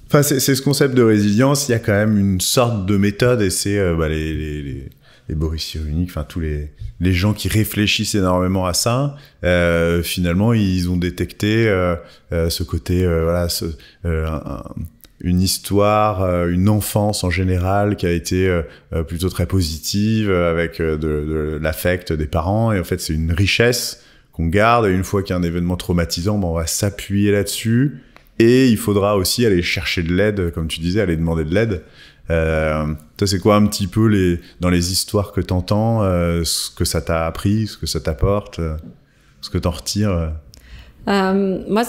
Enfin, c'est ce concept de résilience, il y a quand même une sorte de méthode, et c'est les Boris Cyrulnik, enfin tous les gens qui réfléchissent énormément à ça, finalement ils ont détecté ce côté, voilà, une histoire, une enfance en général qui a été plutôt très positive, avec de l'affect des parents, et en fait c'est une richesse qu'on garde, et une fois qu'il y a un événement traumatisant, on va s'appuyer là-dessus, et il faudra aussi aller chercher de l'aide, comme tu disais, aller demander de l'aide. Toi, c'est quoi un petit peu dans les histoires que t'entends, ce que ça t'a appris, ce que ça t'apporte, ce que t'en retires? Moi,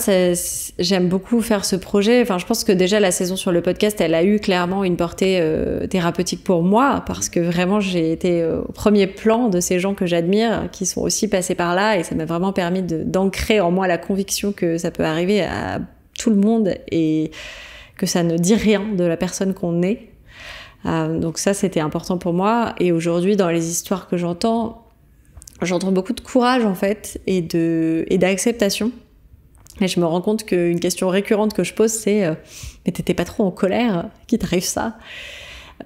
j'aime beaucoup faire ce projet. Enfin, je pense que déjà la saison sur le podcast, elle a eu clairement une portée thérapeutique pour moi, parce que vraiment j'ai été au premier plan de ces gens que j'admire, qui sont aussi passés par là, et ça m'a vraiment permis d'ancrer en moi la conviction que ça peut arriver à tout le monde et que ça ne dit rien de la personne qu'on est. Donc ça, c'était important pour moi. Et aujourd'hui, dans les histoires que j'entends beaucoup de courage, en fait, et d'acceptation. Et je me rends compte qu'une question récurrente que je pose, c'est mais t'étais pas trop en colère qu'il t'arrive ça?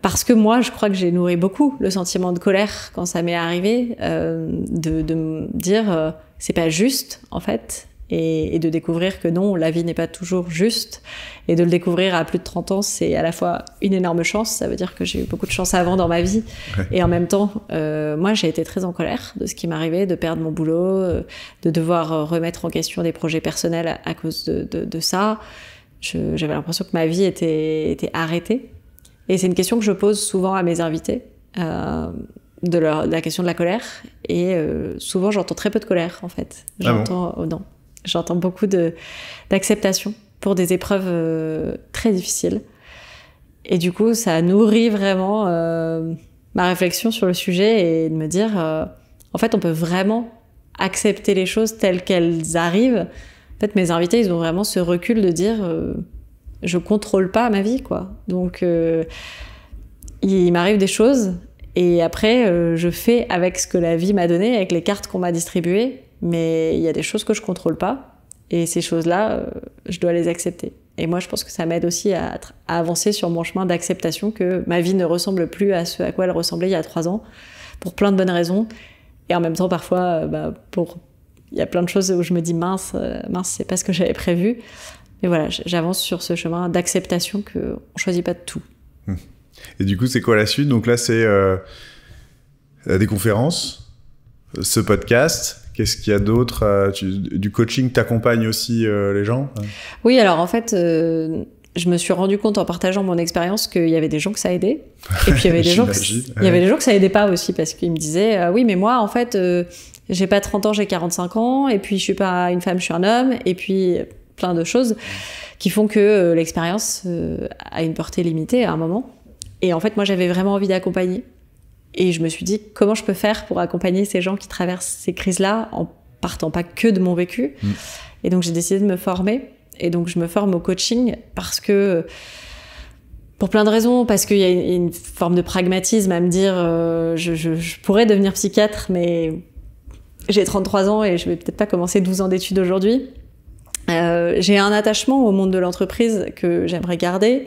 Parce que moi, je crois que j'ai nourri beaucoup le sentiment de colère quand ça m'est arrivé, de me dire c'est pas juste, en fait. Et de découvrir que non, la vie n'est pas toujours juste. Et de le découvrir à plus de 30 ans, c'est à la fois une énorme chance. Ça veut dire que j'ai eu beaucoup de chance avant dans ma vie. Ouais. Et en même temps, moi, j'ai été très en colère de ce qui m'arrivait, de perdre mon boulot, de devoir remettre en question des projets personnels à cause de ça. J'avais l'impression que ma vie était arrêtée. Et c'est une question que je pose souvent à mes invités, de la question de la colère. Et souvent, j'entends très peu de colère, en fait. J'entends beaucoup d'acceptation pour des épreuves très difficiles. Et du coup, ça nourrit vraiment ma réflexion sur le sujet, et de me dire, en fait, on peut vraiment accepter les choses telles qu'elles arrivent. En fait, mes invités, ils ont vraiment ce recul de dire, je contrôle pas ma vie, quoi. Donc, il m'arrive des choses, et après, je fais avec ce que la vie m'a donné, avec les cartes qu'on m'a distribuées. Mais il y a des choses que je contrôle pas, et ces choses-là, je dois les accepter. Et moi, je pense que ça m'aide aussi à avancer sur mon chemin d'acceptation, que ma vie ne ressemble plus à ce à quoi elle ressemblait il y a 3 ans, pour plein de bonnes raisons. Et en même temps, parfois, il y a plein de choses où je me dis mince, c'est pas ce que j'avais prévu. Mais voilà, j'avance sur ce chemin d'acceptation qu'on choisit pas de tout. Et du coup, c'est quoi la suite? Donc là, c'est des conférences, ce podcast. Qu'est-ce qu'il y a d'autre? Du coaching, t'accompagnes aussi les gens? Oui, alors en fait, je me suis rendu compte en partageant mon expérience qu'il y avait des gens que ça aidait. Et puis il y avait des gens que ça aidait pas aussi, parce qu'ils me disaient oui, mais moi, en fait, j'ai pas 30 ans, j'ai 45 ans, et puis je suis pas une femme, je suis un homme, et puis plein de choses qui font que l'expérience a une portée limitée à un moment. Et en fait, moi, j'avais vraiment envie d'accompagner. Et je me suis dit, comment je peux faire pour accompagner ces gens qui traversent ces crises-là, en partant pas que de mon vécu. Et donc, j'ai décidé de me former. Et donc, je me forme au coaching parce que, pour plein de raisons, parce qu'il y a une forme de pragmatisme à me dire, je pourrais devenir psychiatre, mais j'ai 33 ans et je vais peut-être pas commencer 12 ans d'études aujourd'hui. J'ai un attachement au monde de l'entreprise que j'aimerais garder.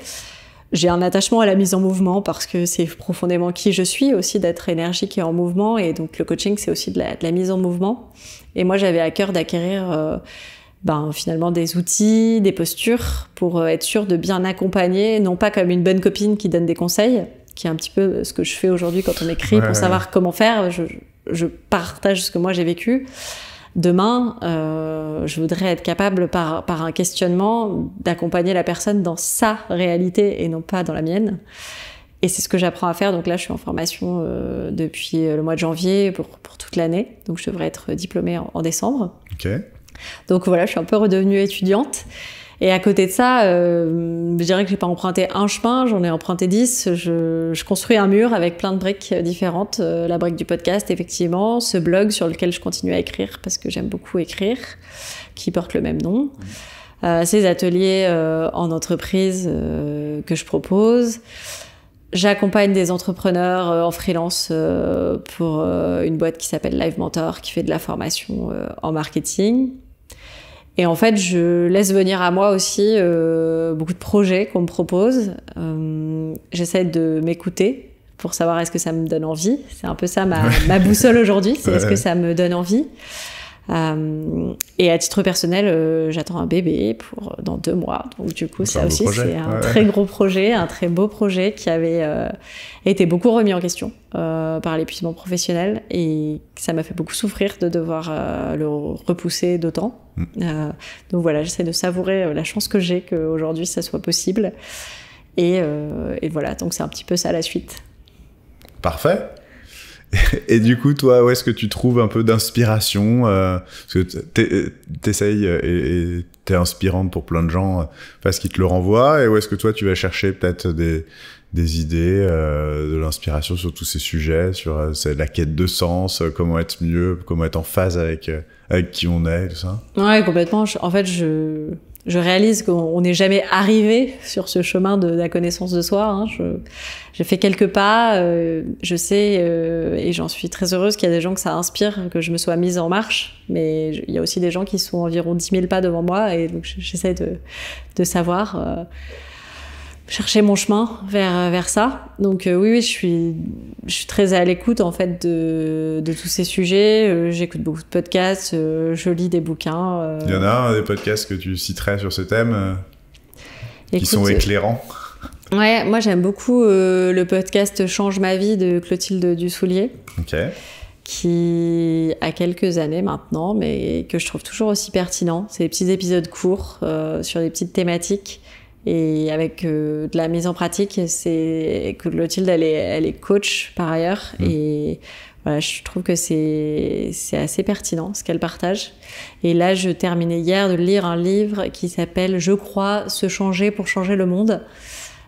J'ai un attachement à la mise en mouvement parce que c'est profondément qui je suis aussi, d'être énergique et en mouvement. Et donc le coaching, c'est aussi de la mise en mouvement. Et moi, j'avais à cœur d'acquérir finalement des outils, des postures pour être sûr de bien accompagner, non pas comme une bonne copine qui donne des conseils, qui est un petit peu ce que je fais aujourd'hui quand on écrit pour savoir comment faire. Je partage ce que moi j'ai vécu. Demain, je voudrais être capable par un questionnement d'accompagner la personne dans sa réalité et non pas dans la mienne. Et c'est ce que j'apprends à faire. Donc là, je suis en formation depuis le mois de janvier pour toute l'année. Donc je devrais être diplômée en décembre. Ok. Donc voilà, je suis un peu redevenue étudiante. Et à côté de ça, je dirais que j'ai pas emprunté un chemin, j'en ai emprunté 10. Je construis un mur avec plein de briques différentes. La brique du podcast, effectivement. Ce blog sur lequel je continue à écrire parce que j'aime beaucoup écrire, qui porte le même nom. Ces ateliers en entreprise que je propose. J'accompagne des entrepreneurs en freelance pour une boîte qui s'appelle Live Mentor, qui fait de la formation en marketing. Et en fait, je laisse venir à moi aussi beaucoup de projets qu'on me propose. J'essaie de m'écouter pour savoir est-ce que ça me donne envie. C'est un peu ça ma boussole aujourd'hui, c'est est-ce que ça me donne envie. Et à titre personnel, j'attends un bébé dans 2 mois. Donc du coup, ça aussi, c'est un très gros projet, un très beau projet qui avait été beaucoup remis en question par l'épuisement professionnel et ça m'a fait beaucoup souffrir de devoir le repousser d'autant. Donc voilà, j'essaie de savourer la chance que j'ai qu'aujourd'hui ça soit possible. Et voilà, donc c'est un petit peu ça la suite. Parfait. Et du coup, toi, où est-ce que tu trouves un peu d'inspiration parce que t'essayes et t'es inspirante pour plein de gens parce qu'ils te le renvoient. Et où est-ce que toi, tu vas chercher peut-être des idées, de l'inspiration sur tous ces sujets, sur la quête de sens, comment être mieux, comment être en phase avec qui on est, tout ça? Ouais, complètement. En fait, je réalise qu'on n'est jamais arrivé sur ce chemin de la connaissance de soi. Hein. J'ai fait quelques pas, je sais, et j'en suis très heureuse qu'il y a des gens que ça inspire, que je me sois mise en marche. Mais il y a aussi des gens qui sont environ 10 000 pas devant moi, et donc j'essaie de savoir chercher mon chemin vers ça. Donc oui, je suis très à l'écoute en fait de tous ces sujets. J'écoute beaucoup de podcasts, je lis des bouquins. Il y en a des podcasts que tu citerais sur ce thème qui sont éclairants. Ouais, moi j'aime beaucoup le podcast Change ma vie de Clotilde Dussoulier. Ok. Qui a quelques années maintenant, mais que je trouve toujours aussi pertinent. C'est des petits épisodes courts sur des petites thématiques. Et avec de la mise en pratique, c'est que Clotilde, elle est coach par ailleurs. Et voilà, je trouve que c'est assez pertinent ce qu'elle partage. Et là, je terminais hier de lire un livre qui s'appelle « Je crois se changer pour changer le monde »,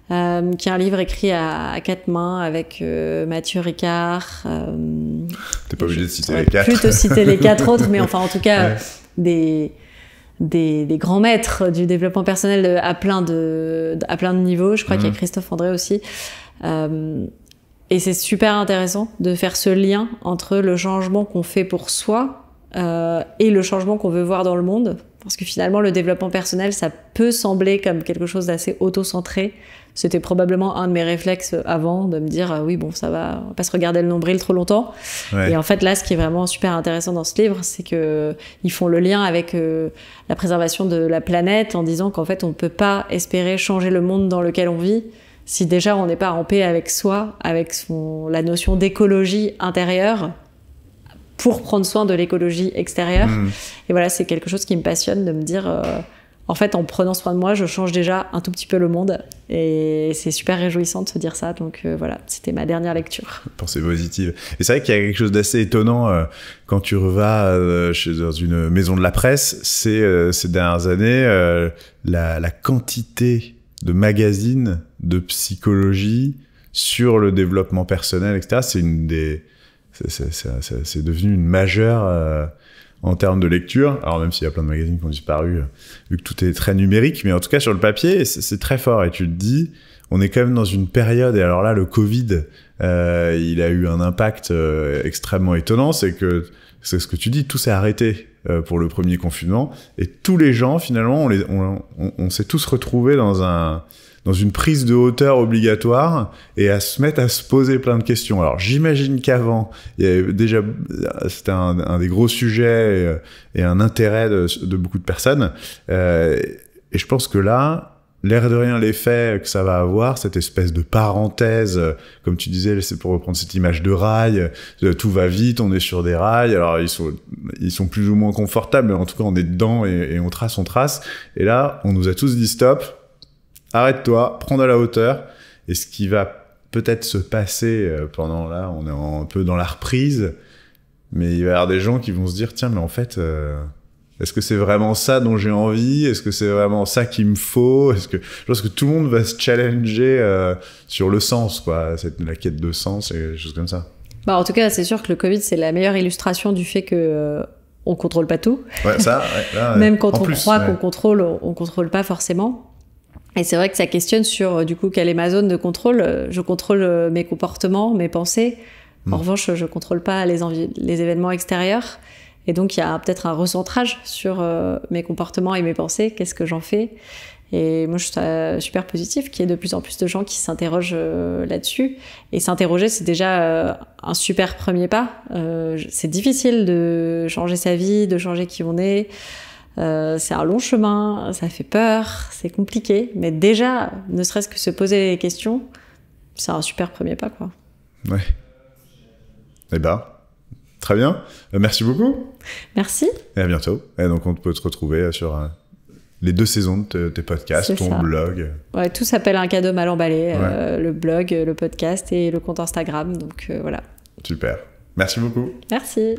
qui est un livre écrit à 4 mains avec Mathieu Ricard. T'es pas obligé de citer les 4. Plutôt citer les 4 autres, mais enfin, en tout cas, des grands maîtres du développement personnel à plein de niveaux. Je crois qu'il y a Christophe André aussi. Et c'est super intéressant de faire ce lien entre le changement qu'on fait pour soi et le changement qu'on veut voir dans le monde. Parce que finalement, le développement personnel, ça peut sembler comme quelque chose d'assez auto-centré. C'était probablement un de mes réflexes avant, de me dire oui, bon, ça va, on va pas se regarder le nombril trop longtemps. Ouais. Et en fait, là, ce qui est vraiment super intéressant dans ce livre, c'est que ils font le lien avec la préservation de la planète en disant qu'en fait, on ne peut pas espérer changer le monde dans lequel on vit si déjà on n'est pas en paix avec soi, avec la notion d'écologie intérieure pour prendre soin de l'écologie extérieure. Et voilà, c'est quelque chose qui me passionne de me dire... en fait, en prenant soin de moi, je change déjà un tout petit peu le monde. Et c'est super réjouissant de se dire ça. Donc voilà, c'était ma dernière lecture. Pensée positive. Et c'est vrai qu'il y a quelque chose d'assez étonnant quand tu revas dans une maison de la presse. C'est ces dernières années, la quantité de magazines de psychologie sur le développement personnel, etc. C'est devenu une majeure... en termes de lecture, alors même s'il y a plein de magazines qui ont disparu, vu que tout est très numérique, mais en tout cas sur le papier, c'est très fort. Et tu te dis, on est quand même dans une période, et alors là, le Covid, il a eu un impact extrêmement étonnant, c'est ce que tu dis, tout s'est arrêté pour le premier confinement, et tous les gens, finalement, on s'est tous retrouvés dans dans une prise de hauteur obligatoire et à se mettre à se poser plein de questions. Alors j'imagine qu'avant, il y avait déjà, c'était un des gros sujets et un intérêt de beaucoup de personnes. Et je pense que là, l'air de rien, l'effet que ça va avoir, cette espèce de parenthèse, comme tu disais, c'est pour reprendre cette image de rail, tout va vite, on est sur des rails, alors ils sont plus ou moins confortables, mais en tout cas on est dedans et on trace. Et là, on nous a tous dit stop, arrête-toi, prends de la hauteur. Et ce qui va peut-être se passer pendant là, on est un peu dans la reprise, mais il va y avoir des gens qui vont se dire, tiens, mais en fait... Est-ce que c'est vraiment ça dont j'ai envie ? Est-ce que c'est vraiment ça qu'il me faut ? Je pense que tout le monde va se challenger sur le sens, quoi, la quête de sens et des choses comme ça. Bah, en tout cas, c'est sûr que le Covid, c'est la meilleure illustration du fait que on contrôle pas tout. Ouais, ça, ouais, là, même quand on croit qu'on contrôle, on contrôle pas forcément. Et c'est vrai que ça questionne sur, du coup, quelle est ma zone de contrôle ? Je contrôle mes comportements, mes pensées. En revanche, je contrôle pas les événements extérieurs. Et donc, il y a peut-être un recentrage sur mes comportements et mes pensées. Qu'est-ce que j'en fais ? Et moi, je suis super positive qu'il y ait de plus en plus de gens qui s'interrogent là-dessus. Et s'interroger, c'est déjà un super premier pas. C'est difficile de changer sa vie, de changer qui on est. C'est un long chemin, ça fait peur, c'est compliqué. Mais déjà, ne serait-ce que se poser les questions, c'est un super premier pas, quoi. Ouais. Eh ben... Très bien. Merci beaucoup. Merci. Et à bientôt. Et donc, on peut te retrouver sur les 2 saisons de tes podcasts, ton blog. Ouais, tout s'appelle Un cadeau mal emballé. Le blog, le podcast et le compte Instagram. Donc, voilà. Super. Merci beaucoup. Merci.